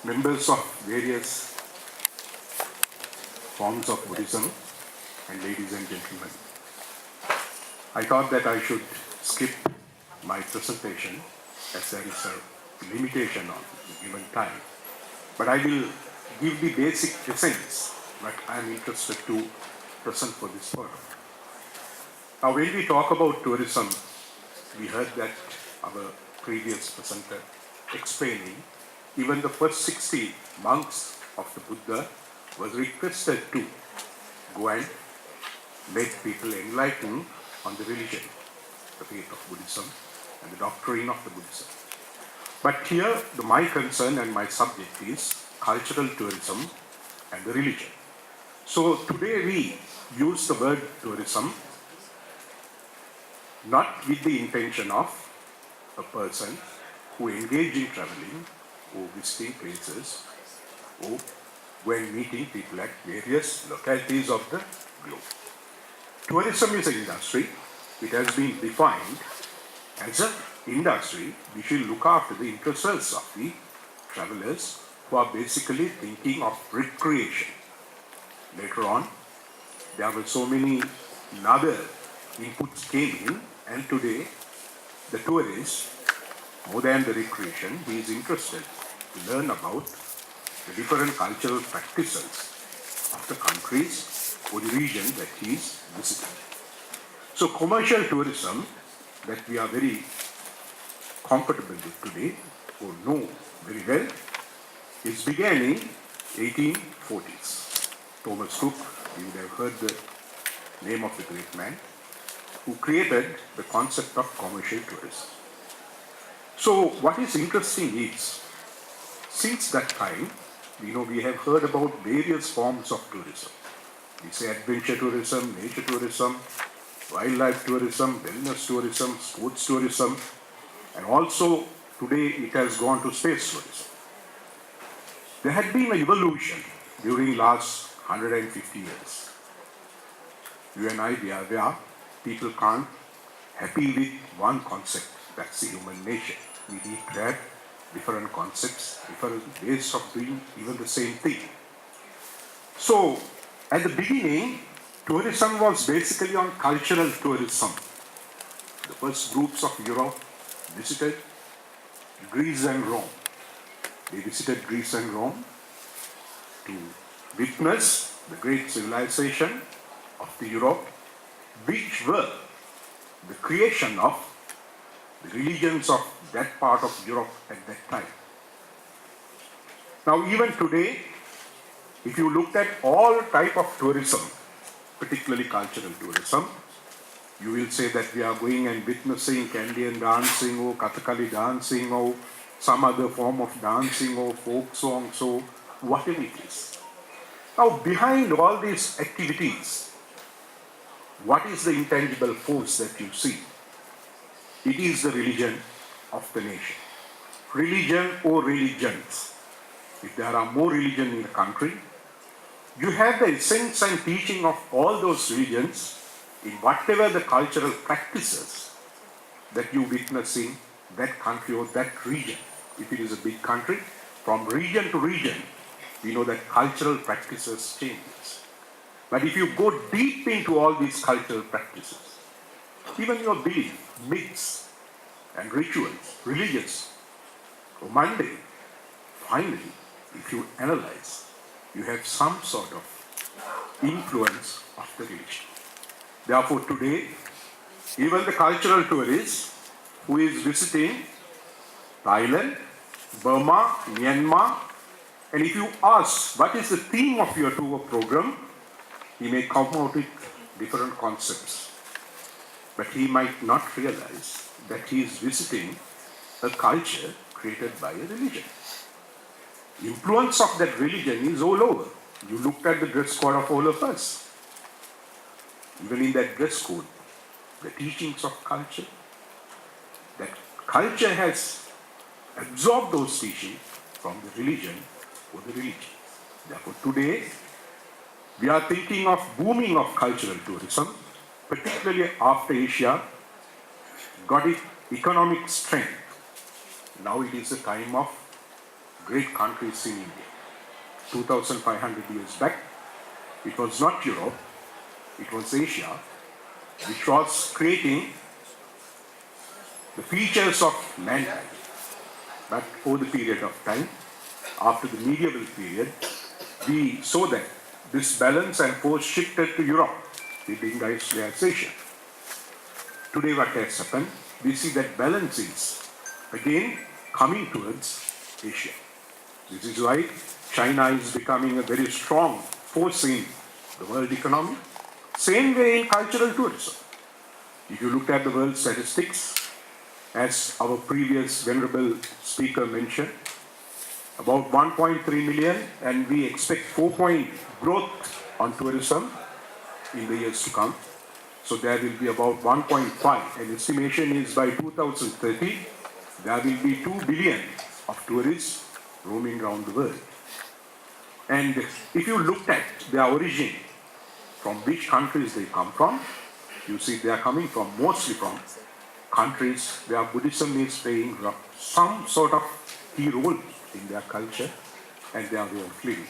members of various forms of Buddhism, and ladies and gentlemen. I thought that I should skip my presentation as there is a limitation on the given time. But I will give the basic essence that I am interested to present for this forum. Now, when we talk about tourism, we heard that our previous presenter explaining even the first 60 monks of the Buddha was requested to go and make people enlightened on the religion, the faith of Buddhism and the doctrine of the Buddhism. But here, my concern and my subject is cultural tourism and the religion. So today we use the word tourism not with the intention of a person who engage in traveling or visiting places or when meeting people at various localities of the globe. Tourism is an industry. It has been defined as an industry which will look after the interests of the travelers who are basically thinking of recreation. Later on, there were so many other inputs came in, and today the tourist, more than the recreation, he is interested to learn about the different cultural practices of the countries or the region that he is visiting. So commercial tourism that we are very comfortable with today or know very well is began in 1840s. Thomas Cook, you would have heard the name of the great man, who created the concept of commercial tourism. So what is interesting is, since that time, we have heard about various forms of tourism. We say adventure tourism, nature tourism, wildlife tourism, wellness tourism, sports tourism, and also today it has gone to space tourism. There had been an evolution during last 150 years. You and I, we are aware, people can't happy with one concept, that's the human nature. We need to have different concepts, different ways of doing even the same thing. So, at the beginning, tourism was basically on cultural tourism. The first groups of Europe visited Greece and Rome. They visited Greece and Rome to witness the great civilization of the Europe, which were the creation of the religions of that part of Europe at that time. Now, even today, if you look at all type of tourism, particularly cultural tourism, you will say that we are going and witnessing Canadian dancing or Kathakali dancing or some other form of dancing or folk song, so whatever it is. Now, behind all these activities, what is the intangible force that you see? It is the religion of the nation. Religion or religions. If there are more religion in the country, you have the essence and teaching of all those religions in whatever the cultural practices that you witness in that country or that region. If it is a big country, from region to region, we know that cultural practices changes. But if you go deep into all these cultural practices, even your belief, myths and rituals, religious or mundane, finally, if you analyze, you have some sort of influence of the religion. Therefore, today, even the cultural tourist who is visiting Thailand, Burma, Myanmar, and if you ask what is the theme of your tour program, he may come out with different concepts. But he might not realize that he is visiting a culture created by a religion. The influence of that religion is all over. You looked at the dress code of all of us. Even in that dress code, the teachings of culture, that culture has absorbed those teachings from the religion or the religion. Therefore, today, we are thinking of booming of cultural tourism, particularly after Asia got its economic strength. Now it is a time of great countries in India. 2,500 years back, it was not Europe, it was Asia, which was creating the features of mankind. But over the period of time, after the medieval period, we saw that this balance and force shifted to Europe with industrialization. Today what has happened, we see that balance is again coming towards Asia. This is why China is becoming a very strong force in the world economy. Same way in cultural tourism. If you look at the world statistics, as our previous venerable speaker mentioned, about 1.3 million, and we expect 4-point growth on tourism in the years to come. So there will be about 1.5, and estimation is by 2030, there will be 2 billion of tourists roaming around the world. And if you looked at their origin, from which countries they come from, you see they are coming from mostly from countries where Buddhism is playing some sort of key role in their culture and their way of living.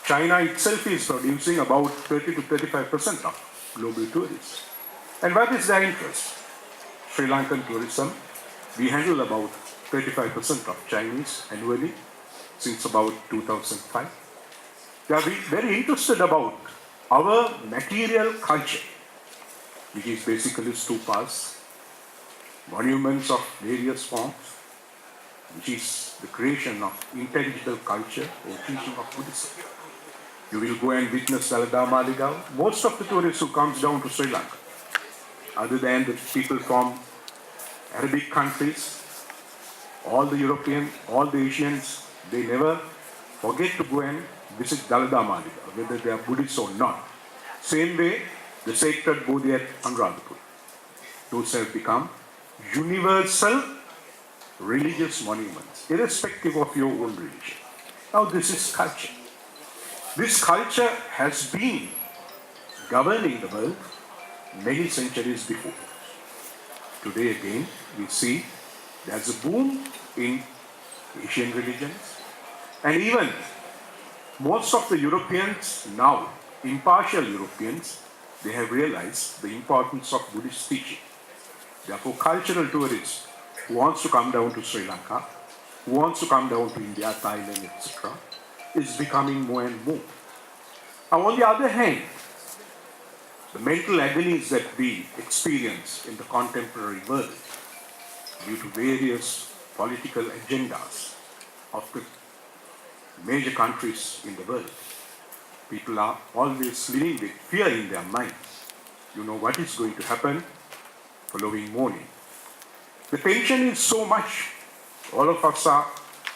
China itself is producing about 30 to 35% of global tourists. And what is their interest? Sri Lankan tourism, we handle about 35% of Chinese annually since about 2005. They are very interested about our material culture, which is basically stupas, monuments of various forms, which is the creation of intelligible culture or teaching of Buddhism. You will go and witness Dalada Maligaon. Most of the tourists who comes down to Sri Lanka, other than the people from Arabic countries, all the Europeans, all the Asians, they never forget to go and visit Dalada Maligaon, whether they are Buddhists or not. Same way, the sacred Bodhi at Anuradhapur. Those have become universal religious monuments, irrespective of your own religion. Now this is culture. This culture has been governing the world many centuries before. Today again, we see there's a boom in Asian religions, and even most of the Europeans now, impartial Europeans, they have realized the importance of Buddhist teaching. Therefore, cultural tourists who wants to come down to Sri Lanka, who wants to come down to India, Thailand, etc., is becoming more and more. Now, on the other hand, the mental agonies that we experience in the contemporary world due to various political agendas of the major countries in the world, people are always living with fear in their minds. You know what is going to happen following morning. The tension is so much. All of us are,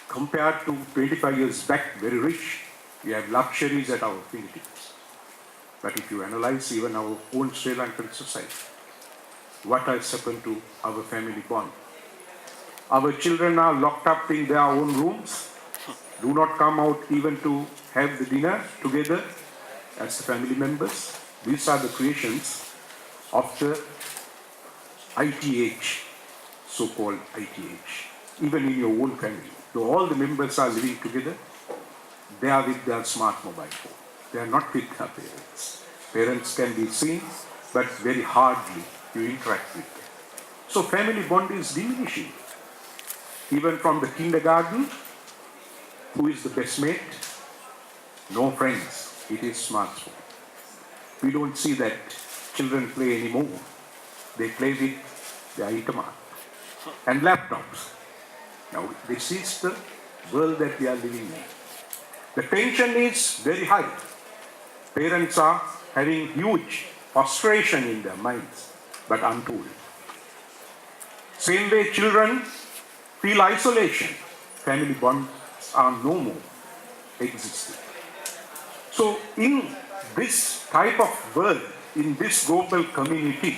compared to 25 years back, very rich. We have luxuries at our fingertips. But if you analyze even our own Sri Lankan society, what has happened to our family bond? Our children are locked up in their own rooms, do not come out even to have the dinner together as the family members. These are the creations of the ITH, so-called ITH. Even in your own family, though all the members are living together, they are with their smart mobile phone. They are not with their parents. Parents can be seen, but very hardly you interact with them. So family bond is diminishing. Even from the kindergarten, who is the best mate? No friends. It is smartphone. We don't see that children play anymore. They play with their internet and laptops. Now, this is the world that we are living in. The tension is very high. Parents are having huge frustration in their minds, but untold. Same way children feel isolation. Family bonds are no more existing. So in this type of world, in this global community,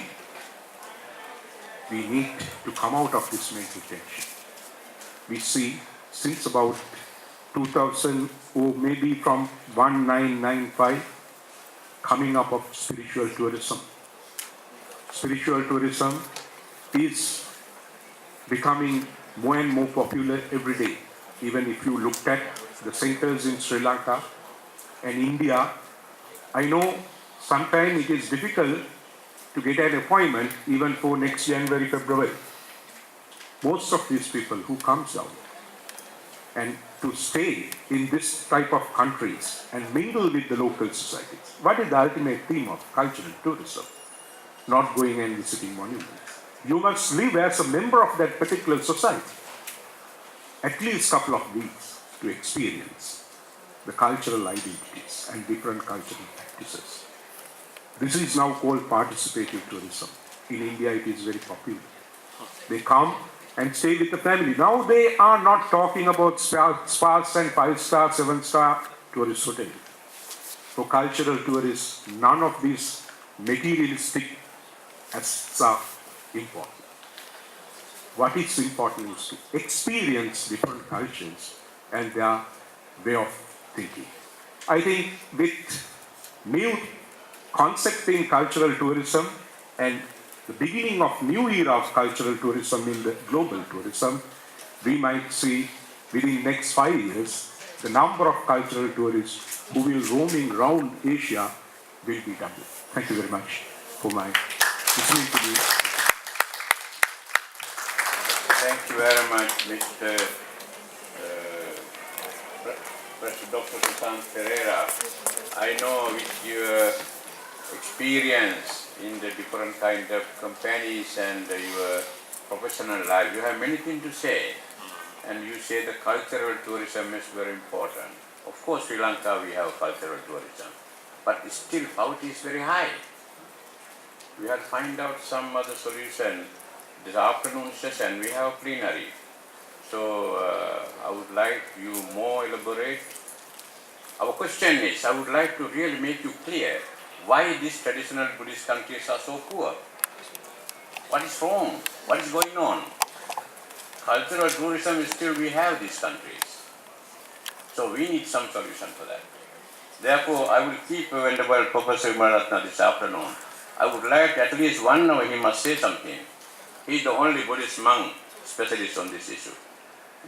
we need to come out of this mental tension. We see since about 2000 or maybe from 1995 coming up of spiritual tourism. Spiritual tourism is becoming more and more popular every day. Even if you looked at the centers in Sri Lanka and India, I know sometimes it is difficult to get an appointment even for next January, February. Most of these people who comes down and to stay in this type of countries and mingle with the local societies. What is the ultimate theme of cultural tourism? Not going and visiting monuments. You must live as a member of that particular society. At least a couple of weeks to experience the cultural identities and different cultural practices. This is now called participative tourism. In India, it is very popular. They come and stay with the family. Now they are not talking about spas and 5-star, 7-star tourist hotels. For cultural tourists, none of these materialistic aspects are important. What is important is to experience different cultures and their way of thinking. I think with new concept in cultural tourism and the beginning of new era of cultural tourism in the global tourism, we might see within next 5 years, the number of cultural tourists who will roaming around Asia will be double. Thank you very much for my listening to me. Thank you very much, Mr. Dr. Prashantha Perera. I know with your experience in the different kind of companies and your professional life, you have many things to say. And you say the cultural tourism is very important. Of course, Sri Lanka we have cultural tourism, but still poverty is very high. We have to find out some other solution. This afternoon session we have plenary. So I would like you more elaborate. Our question is, I would like to really make you clear why these traditional Buddhist countries are so poor. What is wrong? What is going on? Cultural tourism is still we have these countries. So we need some solution for that. Therefore, I will keep Venerable Professor Maratna this afternoon. I would like at least 1 hour he must say something. He is the only Buddhist monk specialist on this issue.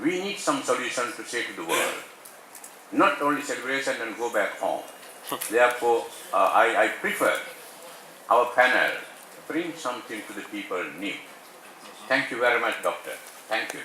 We need some solution to say to the world. Not only celebration and go back home. Therefore, I prefer our panel bring something to the people new. Thank you very much, Doctor. Thank you.